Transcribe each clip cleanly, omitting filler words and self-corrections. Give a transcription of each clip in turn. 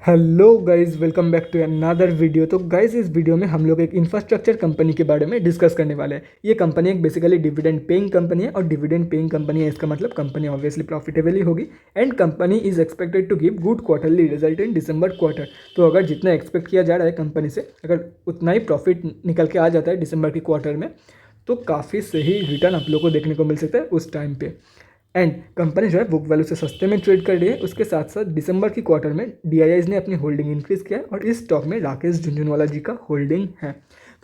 Hello guys, welcome back to another video. तो guys, इस video में हम लोग एक इंफ्रास्ट्रक्चर कंपनी के बारे में डिस्कस करने वाले हैं। ये कंपनी एक बेसिकली डिविडेंड पेइंग कंपनी है, और डिविडेंड पेइंग कंपनी है इसका मतलब कंपनी ऑब्वियसली प्रॉफिटेबल ही होगी। And company is expected to give good quarterly result in December quarter. तो अगर जितना एक्सपेक्ट किया जा रहा है कंपनी से, अगर उतना ही प्रॉफिट निकल के आ जाता है दिसंबर की क्वार्टर में, तो काफ़ी सही रिटर्न आप लोग को देखने को मिल सकता है उस टाइम पे। एंड कंपनी जो है बुक वैल्यू से सस्ते में ट्रेड कर रही है। उसके साथ साथ दिसंबर की क्वार्टर में डीआईआईज ने अपनी होल्डिंग इंक्रीज किया है, और इस स्टॉक में राकेश झुंझुनवाला जी का होल्डिंग है।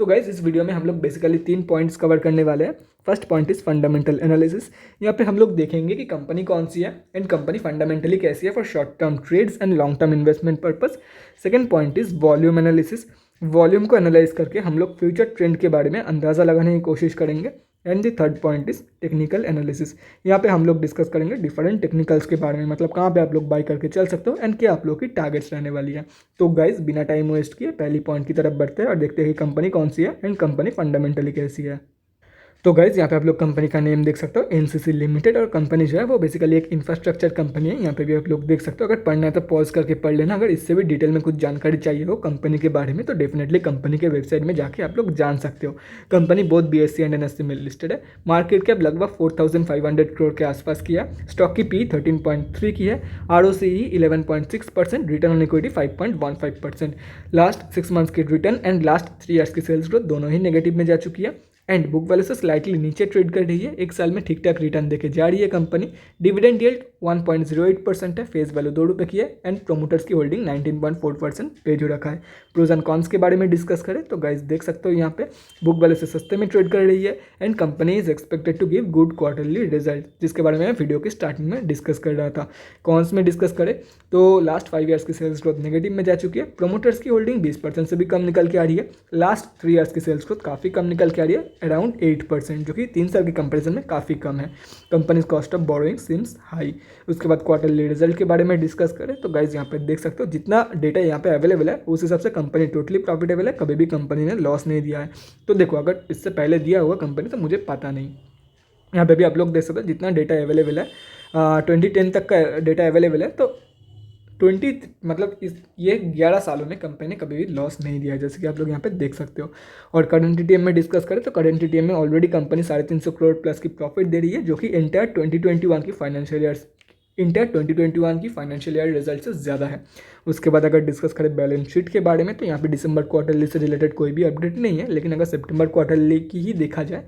तो गाइज, इस वीडियो में हम लोग बेसिकली 3 पॉइंट्स कवर करने वाले हैं। First point is fundamental analysis. यहाँ पे हम लोग देखेंगे कि कंपनी कौन सी है एंड कंपनी फंडामेंटली कैसी है for short term trades and long term investment purpose. Second point is volume analysis. Volume को एनालाइज करके हम लोग फ्यूचर ट्रेंड के बारे में अंदाज़ा लगाने की कोशिश करेंगे। And the third point is technical analysis. यहाँ पे हम लोग डिस्कस करेंगे डिफरेंट टेक्निकल्स के बारे में, मतलब कहाँ पे आप लोग बाई करके चल सकते हो एंड क्या आप लोग की टारगेट्स रहने वाली है। तो गाइज, बिना टाइम वेस्ट किए पहली पॉइंट की तरफ बढ़ते हैं और देखते हैं कि कंपनी कौन सी है एंड कंपनी फंडामेंटली कैसी है। तो गाइज, यहाँ पे आप लोग कंपनी का नेम देख सकते हो, एनसीसी लिमिटेड। और कंपनी जो है वो बेसिकली एक इंफ्रास्ट्रक्चर कंपनी है। यहाँ पे भी आप लोग देख सकते हो। अगर पढ़ना है तो पॉज करके पढ़ लेना। अगर इससे भी डिटेल में कुछ जानकारी चाहिए हो कंपनी के बारे में, तो डेफिनेटली कंपनी के वेबसाइट में जाके आप लोग जान सकते हो। कंपनी बहुत बीएससी एंड एनएससी में लिस्टेड है। मार्केट कैप लगभग 4500 करोड़ के आसपास की है। स्टॉक की पी 13.3 की है। ROCE 11.6%, return on equity 5.15%। Last 6 months की रिटर्न एंड लास्ट 3 ईयर्स की सेल्स ग्रोथ दोनों ही नेगेटिव में जा चुकी है। एंड बुक वैल्यू से स्लाइटली नीचे ट्रेड कर रही है। एक साल में ठीक ठाक रिटर्न देके जा रही है कंपनी। डिविडेंड यील्ड 1.08% है। फेस वैल्यू ₹2 की है। एंड प्रोमोटर्स की होल्डिंग 19.4% पे जो रखा है। प्रोज एंड कॉन्स के बारे में डिस्कस करें तो गाइस देख सकते हो, यहाँ पे बुक वैल्यू से सस्ते में ट्रेड कर रही है। And company is expected to give good quarterly result, जिसके बारे में मैं वीडियो की स्टार्टिंग में डिस्कस कर रहा था। कॉन्स में डिस्कस करें तो लास्ट 5 ईयर्स की सेल्स ग्रोथ नेगेटिव में जा चुकी है। प्रोमोटर्स की होल्डिंग 20% से भी कम निकल के आ रही है। लास्ट 3 ईयर्स की सेल्स ग्रोथ काफ़ी कम निकल के आ रही है, अराउंड 8%, जो कि 3 साल के कंपेरिजन में काफ़ी कम है। Company cost of borrowing seems high. उसके बाद क्वार्टरली रिजल्ट के बारे में डिस्कस करें तो गाइज यहाँ पे देख सकते हो, जितना डेटा यहाँ पे अवेलेबल है उस हिसाब से कंपनी टोटली प्रॉफिटेबल है। कभी भी कंपनी ने लॉस नहीं दिया है। तो देखो, अगर इससे पहले दिया हुआ कंपनी तो मुझे पता नहीं। यहाँ पे भी आप लोग देख सकते हो जितना डेटा अवेलेबल है, 2010 तक का डेटा अवेलेबल है। तो 20 मतलब ये 11 सालों में कंपनी ने कभी भी लॉस नहीं दिया है, जैसे कि आप लोग यहाँ पे देख सकते हो। और करंट टीटीएम में डिस्कस करें तो करंट टीटीएम में ऑलरेडी कंपनी 350 करोड़ प्लस की प्रॉफिट दे रही है, जो कि इंटायर 2021 की फाइनेंशियल ईयर रिजल्ट से ज़्यादा है। उसके बाद अगर डिस्कस करें बैलेंस शीट के बारे में, तो यहाँ पे दिसंबर क्वार्टरली से रिलेटेड कोई भी अपडेट नहीं है। लेकिन अगर सितंबर क्वार्टरली की ही देखा जाए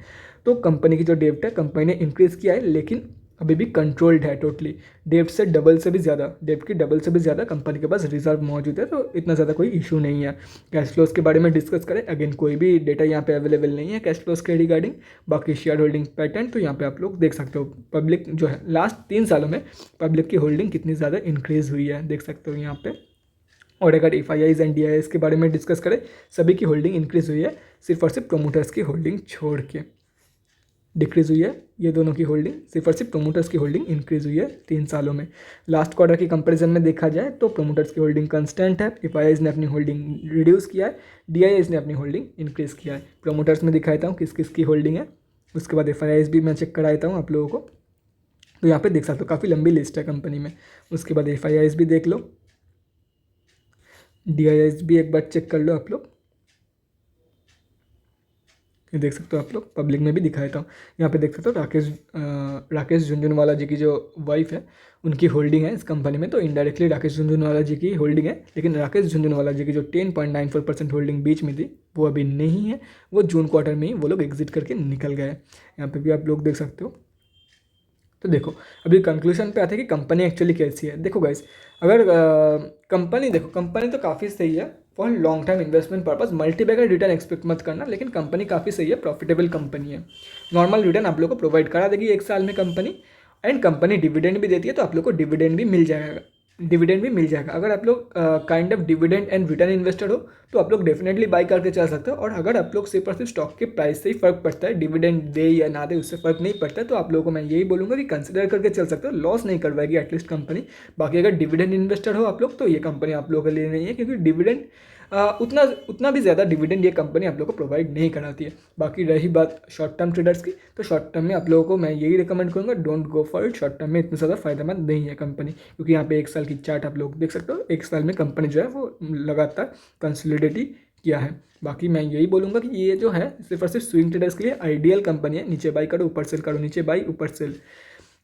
तो कंपनी की जो डेब्ट है कंपनी ने इंक्रीज़ किया है, लेकिन अभी भी कंट्रोल्ड है। टोटली डेब्ट से डबल से भी ज़्यादा, डेब्ट की डबल से भी ज़्यादा कंपनी के पास रिजर्व मौजूद है। तो इतना ज़्यादा कोई इशू नहीं है। कैश फ्लोज के बारे में डिस्कस करें, अगेन कोई भी डेटा यहाँ पे अवेलेबल नहीं है कैश फ्लोज के रिगार्डिंग। बाकी शेयर होल्डिंग पैटर्न तो यहाँ पे आप लोग देख सकते हो। पब्लिक जो है लास्ट 3 सालों में पब्लिक की होल्डिंग कितनी ज़्यादा इंक्रीज़ हुई है देख सकते हो यहाँ पे। और अगर एफआईआईज एंड डीआईआईज के बारे में डिस्कस करें, सभी की होल्डिंग इंक्रीज़ हुई है, सिर्फ और सिर्फ प्रोमोटर्स की होल्डिंग छोड़ के डिक्रीज़ हुई है। ये दोनों की होल्डिंग, सिर्फ और सिर्फ प्रोमोटर्स की होल्डिंग इंक्रीज़ हुई है 3 सालों में। लास्ट क्वार्टर की कंपैरिजन में देखा जाए तो प्रोमोटर्स की होल्डिंग कंस्टेंट है। एफआईआईज ने अपनी होल्डिंग रिड्यूस किया है, डीआईआईज ने अपनी होल्डिंग इंक्रीज़ किया है। प्रोमोटर्स में दिखाता हूँ किस किस की होल्डिंग है। उसके बाद एफआईआईज भी मैं चेक कराता हूँ आप लोगों को। तो यहाँ पे देख सकते हो काफ़ी लंबी लिस्ट है कंपनी में। उसके बाद एफआईआईज भी देख लो, डीआईआईज भी एक बार चेक कर लो आप लोग। ये देख सकते हो आप लोग, पब्लिक में भी दिखाता हूँ। यहाँ पे देख सकते हो राकेश झुंझुनवाला जी की जो वाइफ है उनकी होल्डिंग है इस कंपनी में। तो इनडायरेक्टली राकेश झुंझुनवाला जी की होल्डिंग है, लेकिन राकेश झुंझुनवाला जी की जो 10.94% होल्डिंग बीच में थी वो अभी नहीं है। वो जून क्वार्टर में ही वो लोग एग्जिट करके निकल गए। यहाँ पे भी आप लोग देख सकते हो। तो देखो, अभी कंक्लूजन पे आते हैं कि कंपनी एक्चुअली कैसी है। देखो गाइस, अगर कंपनी तो काफ़ी सही है for long term investment purpose. Multibagger return expect मत करना, लेकिन कंपनी काफ़ी सही है, प्रॉफिटेबल कंपनी है। नॉर्मल रिटर्न आप लोग को प्रोवाइड करा देगी 1 साल में कंपनी। एंड कंपनी डिविडेंड भी देती है, तो आप लोग को डिविडेंड भी मिल जाएगा। अगर आप लोग kind of dividend and return investor हो तो आप लोग डेफिनेटली बाई करके चल सकते हो। और अगर आप लोग सिर्फ और सिर्फ स्टॉक के प्राइस से ही फर्क पड़ता है, डिविडेंड दे या ना दे उससे फर्क नहीं पड़ता है, तो आप लोगों को मैं यही बोलूँगा कि कंसिडर करके चल सकते हो। लॉस नहीं करवाएगी एटलीस्ट कंपनी। बाकी अगर डिविडेंड इन्वेस्टर हो आप लोग तो ये कंपनी आप लोगों के लिए नहीं है, क्योंकि डिविडेंड उतना भी ज़्यादा डिविडेंड ये कंपनी आप लोगों को प्रोवाइड नहीं कराती है। बाकी रही बात शॉर्ट टर्म ट्रेडर्स की, तो शॉर्ट टर्म में आप लोगों को मैं यही रिकमेंड करूँगा, don't go for it. Short term में इतना ज़्यादा फायदेमंद नहीं है कंपनी, क्योंकि यहाँ पे 1 साल की चार्ट आप लोग देख सकते हो, 1 साल में कंपनी जो है वो लगातार कंसोलिडेट किया है। बाकी मैं यही बोलूँगा कि ये जो है सिर्फ और सिर्फ स्विंग ट्रेडर्स के लिए आइडियल कंपनी है। नीचे बाई करो ऊपर सेल करो, नीचे बाई ऊपर सेल,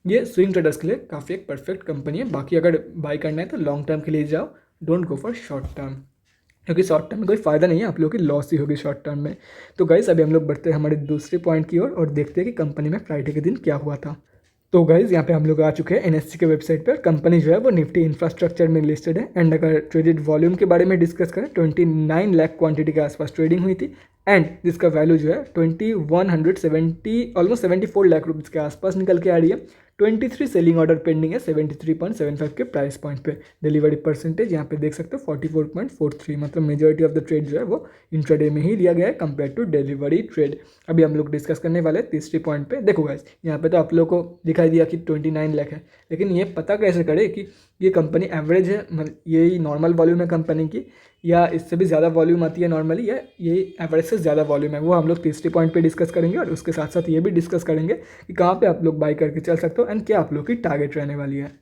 ये स्विंग ट्रेडर्स के लिए काफ़ी एक परफेक्ट कंपनी है। बाकी अगर बाई करना है तो लॉन्ग टर्म के लिए जाओ, don't go for short term, क्योंकि शॉर्ट टर्म में कोई फ़ायदा नहीं है, आप लोगों की लॉस ही होगी शॉर्ट टर्म में। तो गाइस अभी हम लोग बढ़ते हैं हमारे दूसरे पॉइंट की ओर और देखते हैं कि कंपनी में फ्राइडे के दिन क्या हुआ था। तो गाइज यहाँ पे हम लोग आ चुके हैं एनएससी के वेबसाइट पर। कंपनी जो है वो निफ्टी इंफ्रास्ट्रक्चर में लिस्टेड है। एंड अगर ट्रेडेड वॉल्यूम के बारे में डिस्कस करें, 29 लाख क्वांटिटी के आसपास ट्रेडिंग हुई थी। एंड जिसका वैल्यू जो है 2170 ऑलमोस्ट 74 लाख रुपीज़ के आसपास निकल के आ रही है। 23 सेलिंग ऑर्डर पेंडिंग है 73.75 के प्राइस पॉइंट पे। डिलीवरी परसेंटेज यहाँ पे देख सकते हो 44.43, मतलब मेजॉरिटी ऑफ द ट्रेड जो है वो इंट्राडे में ही लिया गया है कंपेयर टू डिलीवरी ट्रेड। अभी हम लोग डिस्कस करने वाले हैं तीसरी पॉइंट पे। देखो गाइस यहाँ पे तो आप लोग को दिखाई दिया कि 29 लाख है, लेकिन ये पता कैसे करे कि ये कंपनी एवरेज है, मतलब यही नॉर्मल वॉल्यूम है कंपनी की, या इससे भी ज़्यादा वॉल्यूम आती है नॉर्मली, या ये एवरेज से ज़्यादा वॉल्यूम है, वो हम लोग तीसरे पॉइंट पे डिस्कस करेंगे। और उसके साथ साथ ये भी डिस्कस करेंगे कि कहाँ पे आप लोग बाई करके चल सकते हो एंड क्या आप लोग की टारगेट रहने वाली है।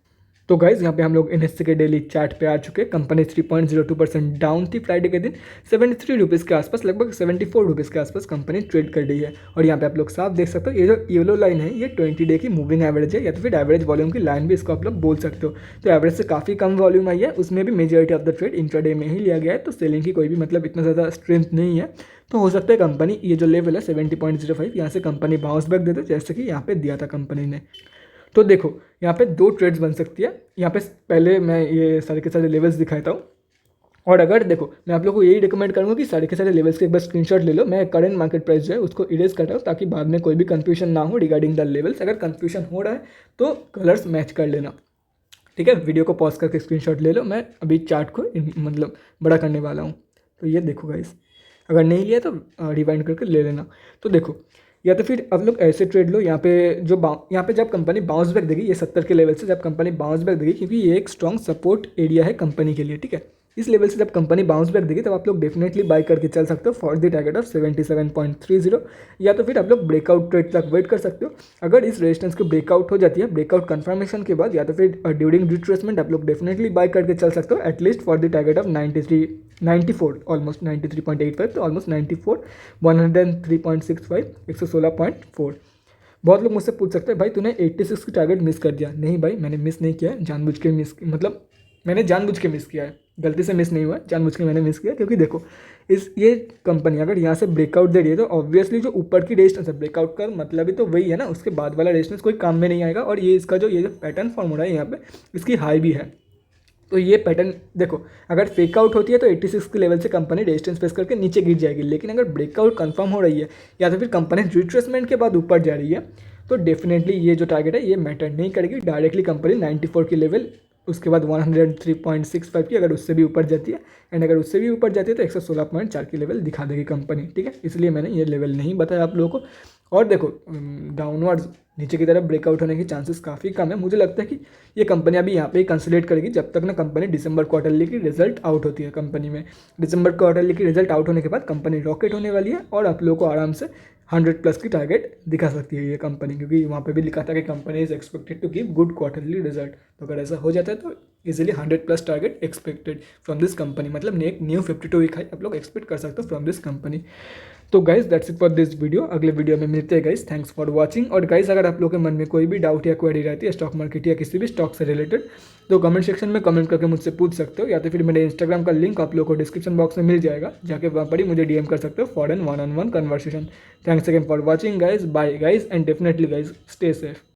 तो गाइज यहाँ पे हम लोग एनएससी के डेली चार्ट पे आ चुके हैं। कंपनी 3.02% डाउन थी फ्राइडे के दिन, 73 रुपीज़ के आसपास, लगभग 74 रुपीज़ के आसपास कंपनी ट्रेड कर रही है। और यहाँ पे आप लोग साफ देख सकते हो, ये जो येलो लाइन है ये 20 डे की मूविंग एवरेज है, या तो फिर एवरेज वॉल्यूम की लाइन भी इसको आप लोग बोल सकते हो। तो एवरेज से काफ़ी कम वॉल्यूम आई है, उसमें भी majority of the trade intraday में ही लिया गया है। तो सेलिंग की कोई भी मतलब इतना ज़्यादा स्ट्रेंथ नहीं है। तो हो सकता है कंपनी ये जो लेवल है 70.05 यहाँ से कंपनी बाउंस बैक दे दे, जैसे कि यहाँ पे दिया था कंपनी ने। तो देखो यहाँ पे 2 ट्रेड्स बन सकती है। यहाँ पे पहले मैं ये सारे के सारे लेवल्स दिखाता हूँ, और अगर देखो मैं आप लोग को यही रिकमेंड करूँगा कि सारे के सारे लेवल्स के एक बार स्क्रीनशॉट ले लो। मैं करंट मार्केट प्राइस जो है उसको इरेज कर रहा हूँ, ताकि बाद में कोई भी कन्फ्यूजन ना हो रिगार्डिंग द लेवल्स। अगर कन्फ्यूजन हो रहा है तो कलर्स मैच कर लेना, ठीक है। वीडियो को पॉज करके स्क्रीनशॉट ले लो, मैं अभी चार्ट को मतलब बड़ा करने वाला हूँ। तो ये देखो गाइस, अगर नहीं लिया तो रिवाइंड करके ले लेना। तो देखो, या तो फिर आप लोग ऐसे ट्रेड लो, यहाँ पे यहाँ पे जब कंपनी बाउंस बैक देगी, ये 70 के लेवल से जब कंपनी बाउंस बैक देगी, क्योंकि ये एक स्ट्रॉन्ग सपोर्ट एरिया है कंपनी के लिए, ठीक है। इस लेवल से जब कंपनी बाउंस बैक देगी तब आप लोग डेफिनेटली बाई करके चल सकते हो फॉर द टारगेट ऑफ 77.30, या तो फिर आप लोग ब्रेकआउट ट्रेड तक वेट कर सकते हो। अगर इस रेजिस्टेंस की ब्रेकआउट हो जाती है, ब्रेकआउट कंफर्मेशन के बाद, या तो फिर ड्यूरिंग रिट्रेसमेंट आप लोग डेफिनेटली बाई करके चल सकते हो at least for the target of 94, almost 93.85, तो ऑलमोस्ट 94, 103.65, 116.4। बहुत लोग मुझसे पूछ सकते हैं भाई तूने 86 की टारगेट मिस कर दिया। नहीं भाई, मैंने मिस नहीं किया है, जानबूझ के मिस, मतलब मैंने जानबूझ के मिस किया है, गलती से मिस नहीं हुआ, जानबूझ के मैंने मिस किया। क्योंकि देखो ये कंपनी अगर यहाँ से ब्रेकआउट दे रही है तो ऑब्वियसली जो ऊपर की रेजिस्टेंस है, ब्रेकआउट का मतलब ही तो वही है ना, उसके बाद वाला रेजिस्टेंस कोई काम में नहीं आएगा। और ये इसका ये जो पैटर्न फॉर्म हो रहा है यहाँ पे, इसकी हाई भी है। तो ये पैटर्न देखो, अगर फेकआउट होती है तो 86 के लेवल से कंपनी रेजिस्टेंस फेस करके नीचे गिर जाएगी, लेकिन अगर ब्रेकआउट कंफर्म हो रही है या तो फिर कंपनी रिट्रेसमेंट के बाद ऊपर जा रही है, तो डेफिनेटली ये जो टारगेट है ये मैटर नहीं करेगी। डायरेक्टली कंपनी 94 की लेवल, उसके बाद 103.65 की अगर उससे भी ऊपर जाती है, एंड अगर उससे भी ऊपर जाती है तो 116.4 की लेवल दिखा देगी कंपनी, ठीक है। इसलिए मैंने ये लेवल नहीं बताया आप लोगों को। और देखो डाउनवर्ड्स नीचे की तरफ ब्रेकआउट होने की चांसेस काफ़ी कम है। मुझे लगता है कि ये कंपनी अभी यहाँ पे ही कंसोलिडेट करेगी जब तक ना कंपनी दिसंबर क्वार्टरली की रिजल्ट आउट होती है कंपनी में। दिसंबर क्वार्टरली की रिजल्ट आउट होने के बाद कंपनी रॉकेट होने वाली है और आप लोगों को आराम से 100+ की टारगेट दिखा सकती है ये कंपनी, क्योंकि वहाँ पे भी लिखा था कि company is expected to give good quarterly result. तो अगर ऐसा हो जाता है तो easily 100+ target expected from this company, मतलब न्यू 52 वीक हाई आप लोग एक्सपेक्ट कर सकते हो फ्रॉम दिस कंपनी। तो guys that's it for this video. अगले वीडियो में मिलते हैं गाइज, थैंक्स फॉर वॉचिंग। और गाइज अगर आप लोगों के मन में कोई भी डाउट या क्वेरी रहती है स्टॉक मार्केट या किसी भी स्टॉक से रिलेटेड, तो कमेंट सेक्शन में कमेंट करके मुझसे पूछ सकते हो, या तो फिर मेरे इंस्टाग्राम का लिंक आप लोगों को डिस्क्रिप्शन बॉक्स में मिल जाएगा, जाके वहाँ पर ही मुझे डीएम कर सकते हो for an 1-on-1 conversation. Thanks again for watching guys, bye guys, and definitely guys stay safe.